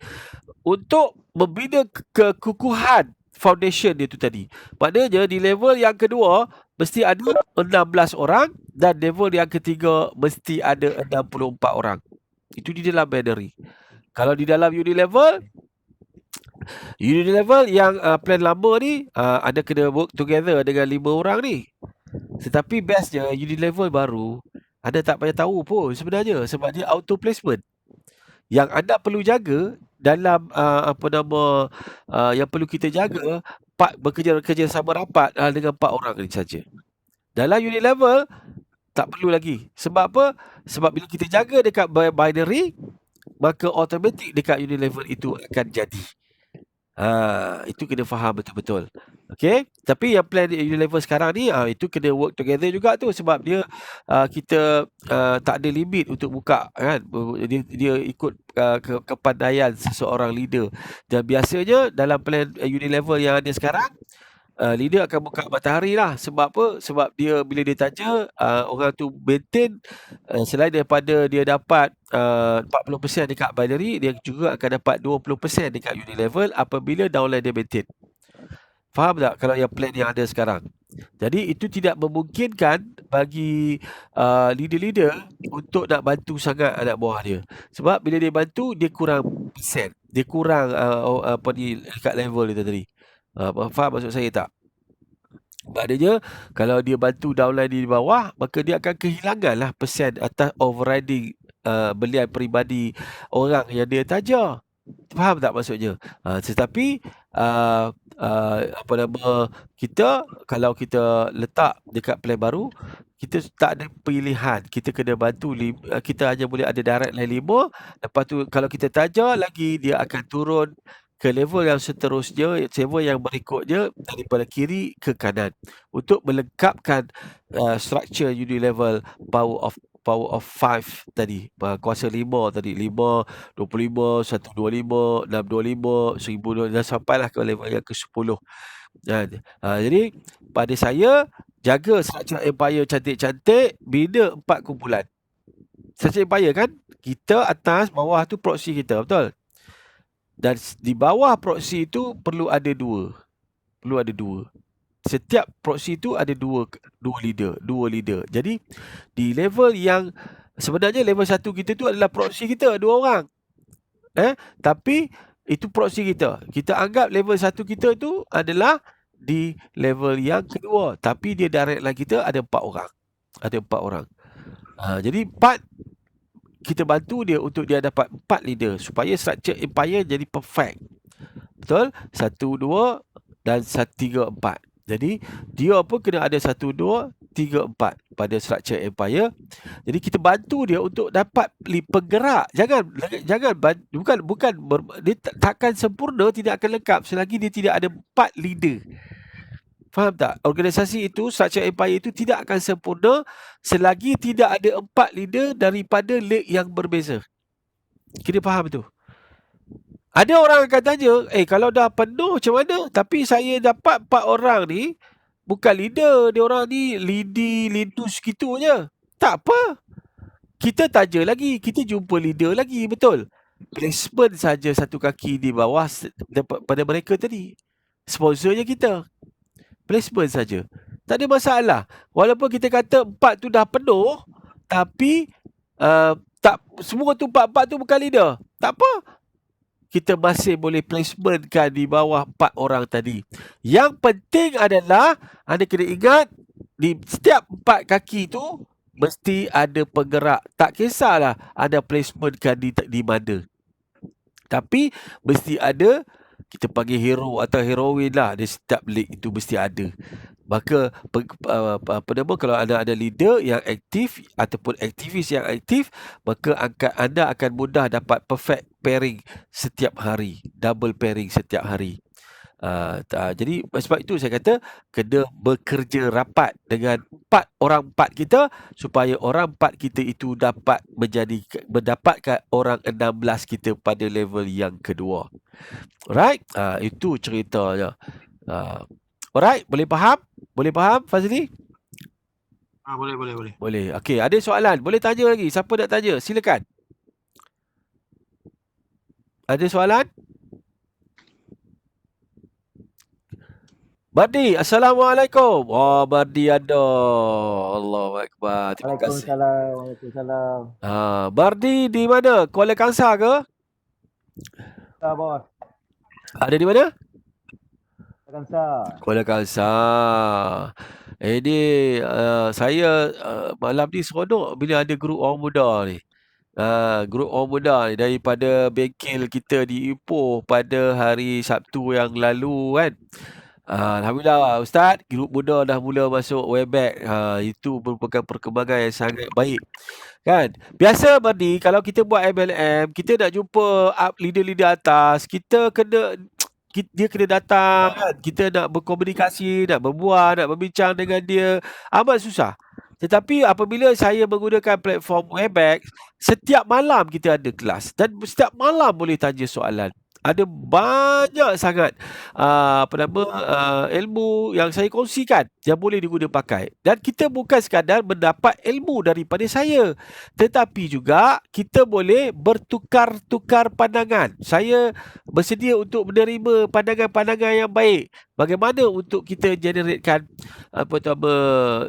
[SPEAKER 1] Untuk membina kekukuhan foundation dia tu tadi. Maknanya di level yang kedua mesti ada 16 orang dan level yang ketiga mesti ada 64 orang. Itu di dalam binary. Kalau di dalam unilevel yang plan lama ni anda kena work together dengan 5 orang ni. Tetapi bestnya unilevel baru anda tak payah tahu pun sebenarnya sebab dia auto placement. Yang anda perlu jaga dalam yang perlu kita jaga bekerja sama rapat dengan 4 orang ni saja. Dalam unilevel tak perlu lagi. Sebab apa? Sebab bila kita jaga dekat binary, maka automatik dekat unilevel itu akan jadi. Itu kena faham betul-betul. Okey, tapi yang plan unilevel sekarang ni itu kena work together juga tu sebab dia kita tak ada limit untuk buka kan. Dia ikut kepandaian seseorang leader. Dan biasanya dalam plan unilevel yang ada sekarang, leader akan buka matahari lah. Sebab apa? Sebab dia bila dia tanya orang tu maintain, selain daripada dia dapat 40% dekat binary, dia juga akan dapat 20% dekat unilevel apabila downline dia maintain. Faham tak kalau yang plan yang ada sekarang? Jadi itu tidak memungkinkan bagi leader-leader untuk nak bantu sangat anak buah dia. Sebab bila dia bantu, dia kurang persen. Dia kurang dekat level dia tadi. Faham maksud saya tak? Maknanya kalau dia bantu downline di bawah, maka dia akan kehilangan lah persen atas overriding belian peribadi orang yang dia taja. Faham tak maksudnya? Tetapi kita kalau kita letak dekat plan baru, kita tak ada pilihan. Kita kena bantu kita hanya boleh ada direct line 5. Lepas tu kalau kita taja lagi, dia akan turun ke level yang seterusnya, level yang berikutnya daripada kiri ke kanan untuk melengkapkan structure unilevel power of 5 tadi, kuasa 5 tadi, 5, 25, 125, 625, 1000 dan sampailah ke level yang ke-10. Jadi pada saya, jaga structure empire cantik-cantik, bina 4 kumpulan. Structure empire kan, kita atas, bawah tu proxy kita, betul? Dan di bawah proxy itu perlu ada 2. Setiap proxy itu ada dua leader. Jadi di level yang sebenarnya level 1 kita tu adalah proxy kita 2 orang. Tapi itu proxy kita. Kita anggap level 1 kita tu adalah di level yang kedua, tapi dia direct line kita ada 4 orang. Jadi part kita bantu dia untuk dia dapat 4 leader supaya structure empire jadi perfect. Betul? 1, 2 dan 3, 4. Jadi dia pun kena ada 1, 2, 3, 4 pada structure empire. Jadi kita bantu dia untuk dapat penggerak. Bukan dia takkan sempurna, tidak akan lengkap selagi dia tidak ada 4 leader. Faham tak? Organisasi itu, structure empire itu tidak akan sempurna selagi tidak ada 4 leader daripada league yang berbeza. Kira faham tu? Ada orang akan tanya, kalau dah penuh macam mana? Tapi saya dapat 4 orang ni bukan leader, dia orang ni lidus gitu je. Tak apa. Kita tanya lagi, kita jumpa leader lagi, betul? Placement saja satu kaki di bawah pada mereka tadi. Sponsornya kita. Placement saja. Tak ada masalah. Walaupun kita kata 4 tu dah penuh, tapi tak semua tu 4 tu bukan leader. Tak apa. Kita masih boleh placementkan di bawah 4 orang tadi. Yang penting adalah anda kena ingat di setiap 4 kaki tu mesti ada penggerak. Tak kisahlah anda placementkan di mana. Tapi mesti ada, kita panggil hero atau heroin lah, di setiap league itu mesti ada. Maka kalau ada leader yang aktif ataupun aktivis yang aktif, maka anda akan mudah dapat perfect pairing setiap hari, double pairing setiap hari. Jadi sebab itu saya kata kena bekerja rapat dengan 4 kita supaya orang 4 kita itu dapat mendapatkan orang 16 kita pada level yang kedua. Alright, itu ceritanya. Alright, boleh faham? Boleh faham, Fazli?
[SPEAKER 4] Boleh.
[SPEAKER 1] Boleh. Okey, ada soalan? Boleh tanya lagi. Siapa nak tanya? Silakan. Ada soalan? Bardi, Assalamualaikum. Oh, Bardi ada. Allahu Akbar. Terima kasih.
[SPEAKER 5] Waalaikumsalam.
[SPEAKER 1] Bardi di mana? Kuala Kangsar ke?
[SPEAKER 5] Bos.
[SPEAKER 1] Ada di mana?
[SPEAKER 5] Kangsar.
[SPEAKER 1] Kuala Kangsar. Ini saya malam ni seronok bila ada grup orang muda ni. Grup orang muda ni daripada bengkel kita di Ipoh pada hari Sabtu yang lalu kan. Alhamdulillah Ustaz, grup muda dah mula masuk Webex. Itu merupakan perkembangan yang sangat baik. Kan? Biasa Bardi, kalau kita buat MLM, kita nak jumpa leader-leader atas, dia kena datang kan? Kita nak berkomunikasi, nak berbual, nak berbincang dengan dia, amat susah. Tetapi apabila saya menggunakan platform Webex, setiap malam kita ada kelas dan setiap malam boleh tanya soalan. Ada banyak sangat ilmu yang saya kongsikan yang boleh diguna pakai. Dan kita bukan sekadar mendapat ilmu daripada saya, tetapi juga kita boleh bertukar-tukar pandangan. Saya bersedia untuk menerima pandangan-pandangan yang baik. Bagaimana untuk kita generatekan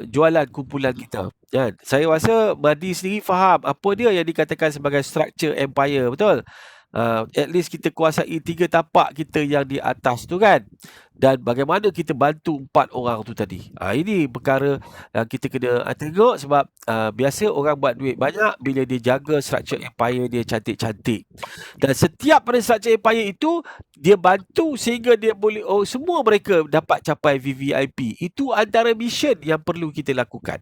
[SPEAKER 1] jualan kumpulan kita. Kan? Saya rasa Bardi sendiri faham apa dia yang dikatakan sebagai structure empire, betul? At least kita kuasai 3 tapak kita yang di atas tu kan. Dan bagaimana kita bantu 4 orang tu tadi. Ini perkara yang kita kena tengok sebab biasa orang buat duit banyak bila dia jaga structure empire dia cantik-cantik. Dan setiap pada structure empire itu dia bantu sehingga dia boleh semua mereka dapat capai VVIP. Itu antara mission yang perlu kita lakukan.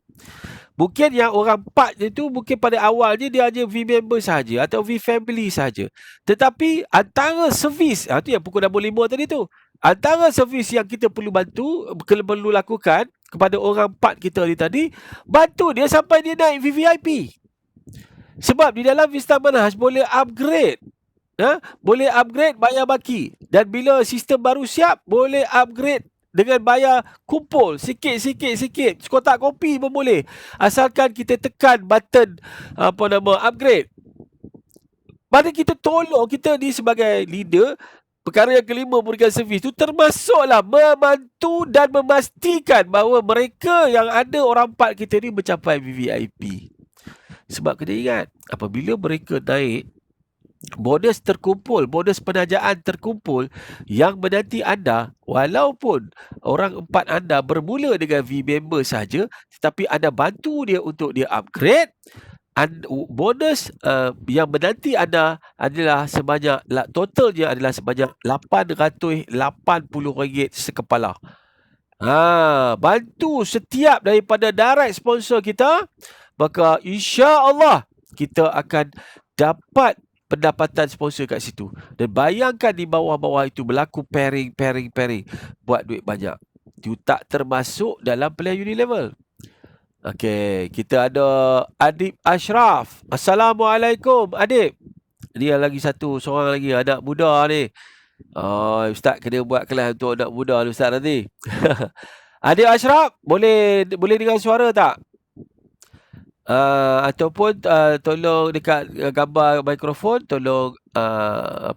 [SPEAKER 1] Mungkin yang orang 4 itu mungkin pada awalnya dia hanya V-member saja atau V-family saja. Tetapi antara servis, itu yang pukul 5 tadi tu. Antara servis yang kita perlu perlu lakukan kepada orang 4 kita ni tadi, bantu dia sampai dia naik VVIP. Sebab di dalam Vista Manhaj boleh upgrade. Boleh upgrade bayar baki. Dan bila sistem baru siap, boleh upgrade dengan bayar kumpul sikit. Sekotak kopi pun boleh. Asalkan kita tekan button upgrade. Mari kita tolong kita ni sebagai leader. Perkara yang kelima memberikan servis itu termasuklah membantu dan memastikan bahawa mereka yang ada orang 4 kita ni mencapai VVIP. Sebab kena ingat, apabila mereka naik, bonus terkumpul, bonus penajaan terkumpul yang menanti anda, walaupun orang 4 anda bermula dengan V-member saja, tetapi anda bantu dia untuk dia upgrade, bonus yang menanti anda adalah sebanyak totalnya adalah sebanyak RM880 sekepala. Bantu setiap daripada direct sponsor kita, maka insya-Allah kita akan dapat pendapatan sponsor kat situ. Dan bayangkan di bawah-bawah itu berlaku pairing buat duit banyak. Itu tak termasuk dalam plan Unilevel. Okey, kita ada Adib Ashraf. Assalamualaikum, Adib. Dia lagi seorang lagi anak muda ni. Ustaz kena buat kelas untuk anak muda ni Ustaz nanti. Adib Ashraf, boleh dengar suara tak? Ataupun tolong dekat gambar mikrofon, tolong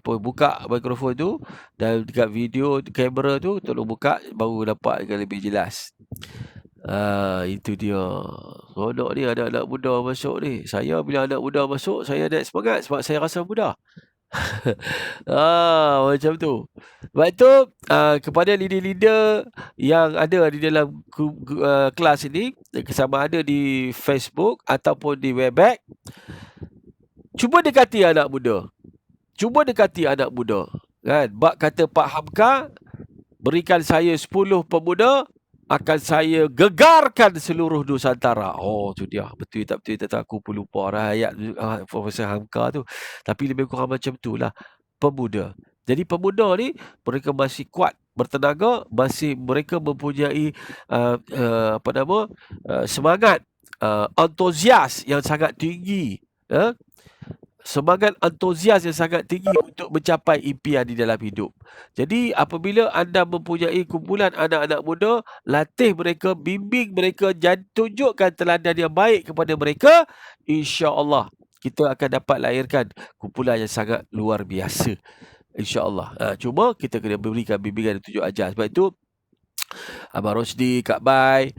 [SPEAKER 1] buka mikrofon tu, dan dekat video kamera tu tolong buka baru dapat lebih jelas. Itu dia. Seronok ni ada anak muda masuk ni. Saya bila anak muda masuk, saya ada semangat sebab saya rasa muda. Macam tu. Sebab tu kepada leader-leader yang ada di dalam kelas ini, sama ada di Facebook ataupun di Webex, cuba dekati anak muda. Kan? Bak kata Pak Hamka, berikan saya 10 pemuda, akan saya gegarkan seluruh Nusantara. Tu dia. Betul tak betul? Aku pun lupa ayat Profesor Hamka tu. Tapi lebih kurang macam tu lah. Pemuda. Jadi pemuda ni, mereka masih kuat bertenaga, mereka mempunyai semangat antusias yang sangat tinggi. Semangat antusias yang sangat tinggi untuk mencapai impian di dalam hidup. Jadi apabila anda mempunyai kumpulan anak-anak muda, latih mereka, bimbing mereka, tunjukkan teladan yang baik kepada mereka, insya-Allah kita akan dapat lahirkan kumpulan yang sangat luar biasa. InsyaAllah. Cuma kita kena berikan bimbingan dan tunjuk ajar. Sebab itu Abang Rosdi, Kak Bai,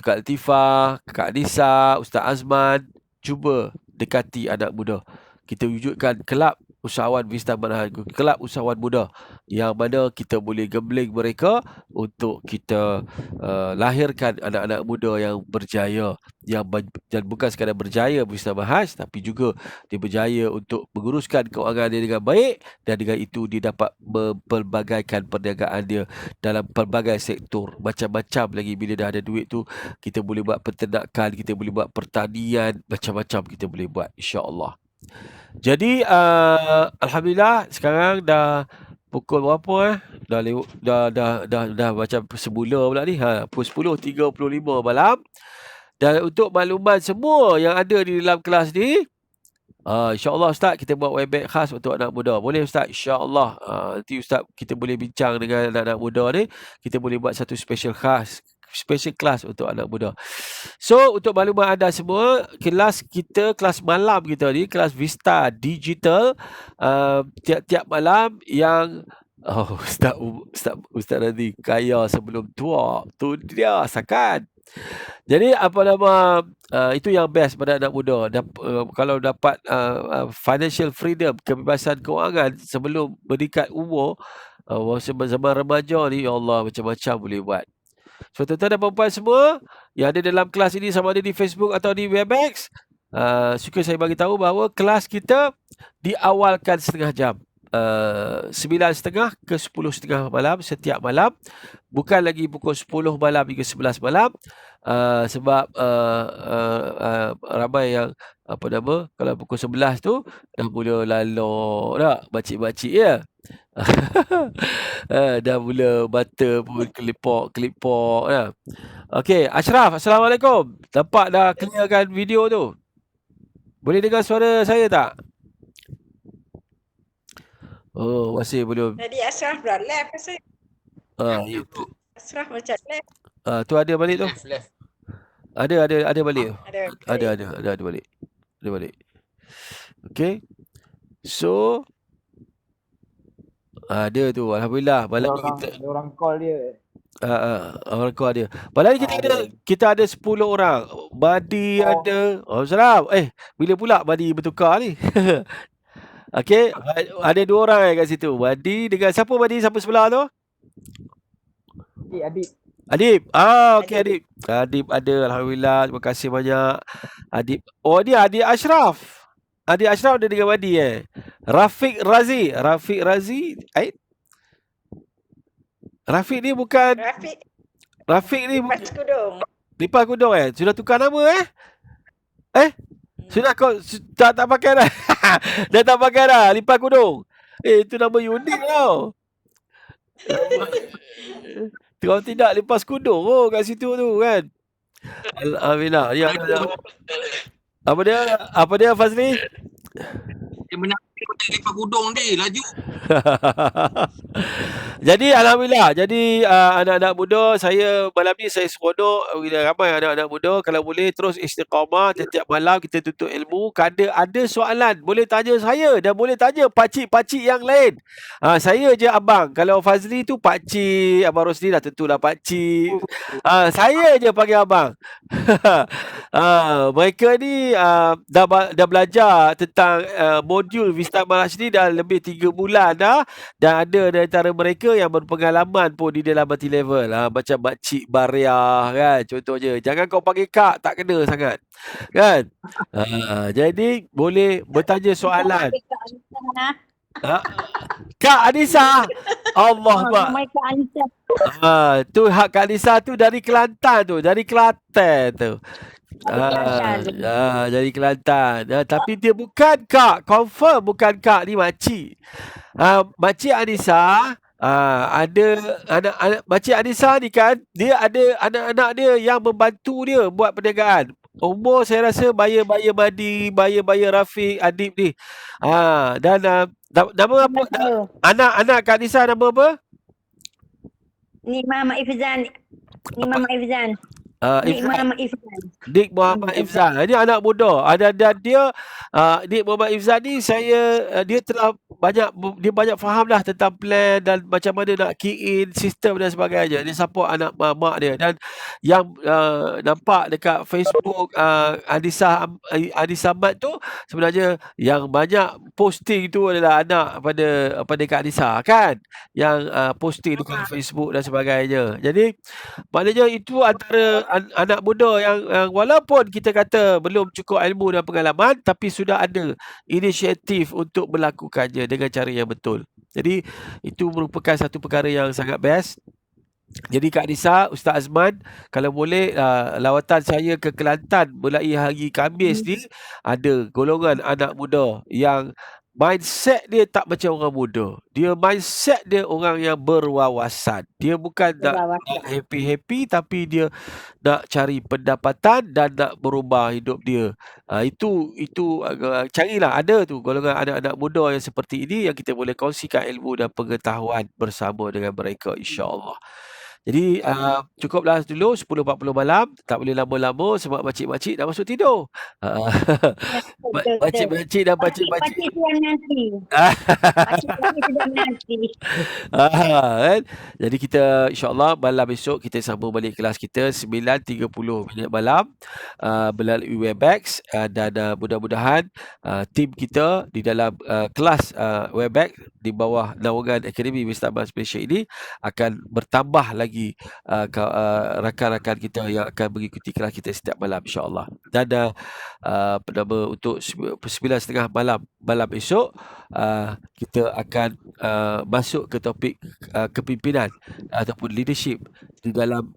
[SPEAKER 1] Kak Latifah, Kak Nisa, Ustaz Azman, cuba dekati anak muda. Kita wujudkan kelab usahawan Vista Manahan, kelab usahawan muda, yang mana kita boleh gembling mereka untuk kita lahirkan anak-anak muda yang berjaya, dan bukan sekadar berjaya Vista Mahas, tapi juga dia berjaya untuk menguruskan kewangan dia dengan baik, dan dengan itu dia dapat mempelbagaikan perniagaan dia dalam pelbagai sektor. Macam-macam lagi. Bila dah ada duit tu, kita boleh buat peternakan, kita boleh buat pertanian, macam-macam kita boleh buat, insya-Allah. Jadi alhamdulillah sekarang dah pukul berapa dah macam semula pula ni. Pukul 10.35 malam. Dan untuk makluman semua yang ada di dalam kelas ni, insya-Allah Ustaz kita buat Webex khas untuk anak muda. Boleh Ustaz? Insya-Allah. Nanti Ustaz kita boleh bincang dengan anak-anak muda ni, kita boleh buat satu special kelas untuk anak muda. So, untuk maklumat anda semua, kelas malam kita ni, kelas Vista Digital, tiap-tiap malam yang Ustaz Radhi kaya sebelum tua. Tu dia sakan. Jadi itu yang best pada anak muda. Kalau dapat financial freedom, kebebasan kewangan sebelum meningkat umur, zaman remaja ni, ya Allah, macam-macam boleh buat. So tuan-tuan dan puan-puan semua yang ada dalam kelas ini, sama ada di Facebook atau di Webex, suka saya bagi tahu bahawa kelas kita diawalkan setengah jam, 9.30 ke 10.30 malam setiap malam, bukan lagi pukul 10 malam hingga 11 malam, sebab ramai yang kalau pukul 11 tu dah mula lalok dah, makcik-makcik ya. Dah mula mata pun kelipok ya. Okey, Ashraf, Assalamualaikum. Nampak dah clearkan video tu? Boleh dengar suara saya tak? Masih belum.
[SPEAKER 3] Tadi Ashraf dah left rasa.
[SPEAKER 1] Itu.
[SPEAKER 3] Ashraf macam left.
[SPEAKER 1] Tu ada balik tu.
[SPEAKER 4] Left.
[SPEAKER 1] Ada balik.
[SPEAKER 3] Ada
[SPEAKER 1] balik. Ada balik. Okey. So ada tu, alhamdulillah. Malam ni kita
[SPEAKER 5] orang call dia.
[SPEAKER 1] orang call dia. Malam ni kita ada 10 orang. Badi ada. Salam. Bila pula Badi bertukar ni? Okey, ada 2 orang kat situ. Badi dengan siapa Badi? Siapa sebelah tu?
[SPEAKER 5] Adik.
[SPEAKER 1] Adib. Okey Adib. Adib ada, alhamdulillah. Terima kasih banyak. Adib. Oh, dia Adib Ashraf. Adib Ashraf ada dengan Madi Rafiq Razi. Rafiq ni bukan
[SPEAKER 3] Rafiq
[SPEAKER 1] ni
[SPEAKER 3] lepas kudung.
[SPEAKER 1] Lipas Kudung Sudah tukar nama Sudah kau tak pakai dah. Dah tak pakai dah Lipas Kudung. Itu nama unik tau. Kalau tidak Lipas Kudung kat situ tu kan. Alhamdulillah. Ya. Apa dia Fazli?
[SPEAKER 4] Dia menang Lipas Kudung ni, laju.
[SPEAKER 1] Jadi alhamdulillah. Jadi anak-anak muda, saya malam ni saya seronok ramai anak-anak muda, kalau boleh terus istiqamah setiap malam kita tuntut ilmu. Ada soalan boleh tanya saya dan boleh tanya pakcik-pakcik yang lain. Saya je abang. Kalau Fazli tu pakcik, Abang Rosli dah tentulah pakcik. Saya je panggil abang. Mereka ni dah belajar tentang modul Vista Manhaj ni dah lebih 3 bulan dah, dan ada di antara mereka yang berpengalaman pun di dalam multi-level. Macam Makcik Bariah kan, contohnya. Jangan kau panggil Kak, tak kena sangat. Kan? Jadi boleh bertanya soalan. Kak Anissa. Allah Akbar.
[SPEAKER 2] Kak Anissa.
[SPEAKER 1] Tu hak Kak Anissa tu dari Kelantan tu, dari Kelantan tu. Dari Kelantan. Tapi dia bukan Kak, confirm bukan Kak, ni makcik. Makcik Anissa ada anak Makcik Anissa ni kan, dia ada anak-anak dia yang membantu dia buat perniagaan. Umur saya rasa baya-baya Madi, baya-baya Rafiq, Adib ni. Dan nama apa? Anak-anak Kak Anissa nama apa?
[SPEAKER 2] Ni Mama Ifzan.
[SPEAKER 1] Dik Muhammad Ifzan. Ini anak muda. Dan dia Dik Muhammad Ifzan ni dia telah banyak faham dah tentang plan dan macam mana nak key in sistem dan sebagainya. Dia support anak mak dia. Dan yang nampak dekat Facebook Anissa Mat tu, sebenarnya yang banyak posting tu adalah anak pada Kak Anissa kan, yang posting dekat Facebook dan sebagainya. Jadi maknanya itu antara anak muda yang walaupun kita kata belum cukup ilmu dan pengalaman, tapi sudah ada inisiatif untuk melakukannya dengan cara yang betul. Jadi itu merupakan satu perkara yang sangat best. Jadi Kak Anissa, Ustaz Azman, kalau boleh lawatan saya ke Kelantan mulai hari Khamis ni, ada golongan anak muda yang mindset dia tak macam orang muda. Dia mindset dia orang yang berwawasan. Dia bukan nak happy-happy, tapi dia nak cari pendapatan dan nak berubah hidup dia. Itu carilah, ada tu golongan anak-anak muda yang seperti ini yang kita boleh kongsikan ilmu dan pengetahuan bersama dengan mereka, insya-Allah. Jadi cukuplah dulu 10.40 malam. Tak boleh lama-lama sebab makcik-makcik dah masuk tidur. Makcik-makcik dan pakcik-pakcik.
[SPEAKER 2] Pakcik sudah nanti. Pakcik sudah nanti.
[SPEAKER 1] Kan? Jadi kita insya-Allah malam esok kita sambung balik kelas kita 9.30 minit malam melalui Webex, dan mudah-mudahan tim kita di dalam kelas Webex di bawah naungan Akademi Vista Manhaj Malaysia ini akan bertambah lagi rakan-rakan kita yang akan mengikuti kelas kita setiap malam, insya-Allah. Dan untuk 9.30 malam esok kita akan masuk ke topik kepimpinan ataupun leadership di dalam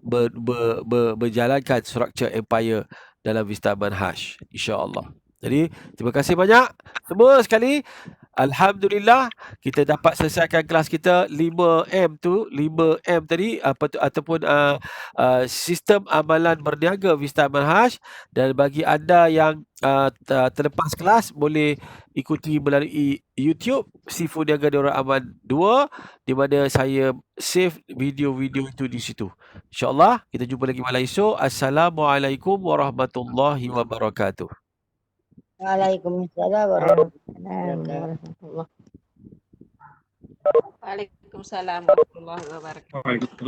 [SPEAKER 1] menjalankan structure empire dalam Vista Manhaj, insya-Allah. Jadi terima kasih banyak semua sekali. Alhamdulillah kita dapat selesaikan kelas kita 5M tadi ataupun sistem amalan berniaga Vista Manhaj. Dan bagi anda yang terlepas kelas, boleh ikuti melalui YouTube Sifu Niaga Diorang Aman 2, di mana saya save video-video itu di situ. InsyaAllah kita jumpa lagi malam esok. Assalamualaikum warahmatullahi wabarakatuh.
[SPEAKER 2] Waalaikumsalam warahmatullahi wabarakatuh.
[SPEAKER 3] Waalaikumsalam warahmatullahi wabarakatuh.
[SPEAKER 5] Waalaikumsalam.